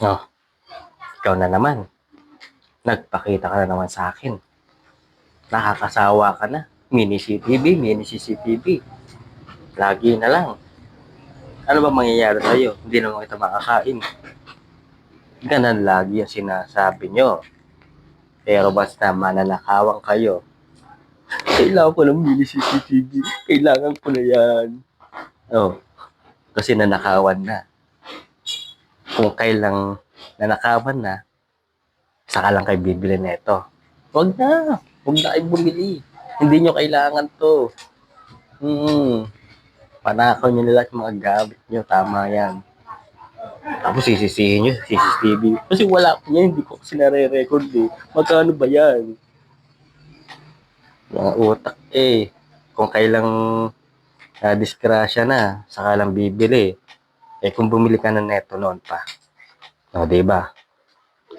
Oh, ikaw na naman. Nagpakita ka na naman sa akin. Nakakasawa ka na. Mini CCTV, mini CCTV. Lagi na lang. Ano ba mangyayari sa'yo? Hindi naman kita makakain. Ganun lagi ang sinasabi nyo. Pero basta mananakawan kayo, kailangan ko ng mini CCTV. Kailangan ko na yan. Oh, kasi nanakawan na. Kung kailang nanakawan na, saka lang kayo bibili nito. Huwag na. Huwag na kayo bumili. Hindi nyo kailangan to. Panakaw nyo nila yung mga gamit nyo. Tama yan. Tapos sisisihin nyo sa CCTV. Kasi wala ko yan. Hindi ko kasi nare-record eh. Magkano ba yan? Mga utak eh. Kung kailang disgrasya na, saka lang bibili. Eh kung bumili ka na neto noon pa. O, diba?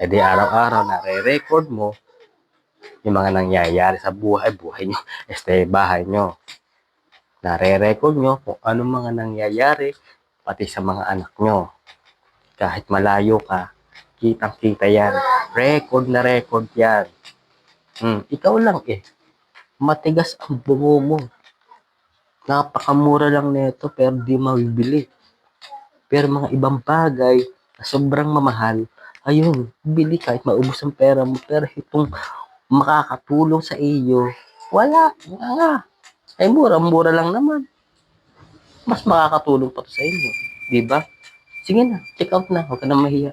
Eh di araw-araw nare-record mo yung mga nangyayari sa buhay nyo, bahay nyo. Nare-record nyo kung anong mga nangyayari, pati sa mga anak nyo. Kahit malayo ka, kitang-kita yan. Record na record yan. Ikaw lang eh. Matigas ang bungo mo. Napakamura lang nito pero di mabibili. Pero mga ibang bagay na sobrang mamahal, ayun, bili kahit maubos ang pera mo. Pero itong makakatulong sa iyo, wala. Nga. Ay, mura-mura lang naman. Mas makakatulong pa to sa inyo. Diba? Sige na, check out na. Huwag ka na mahiya.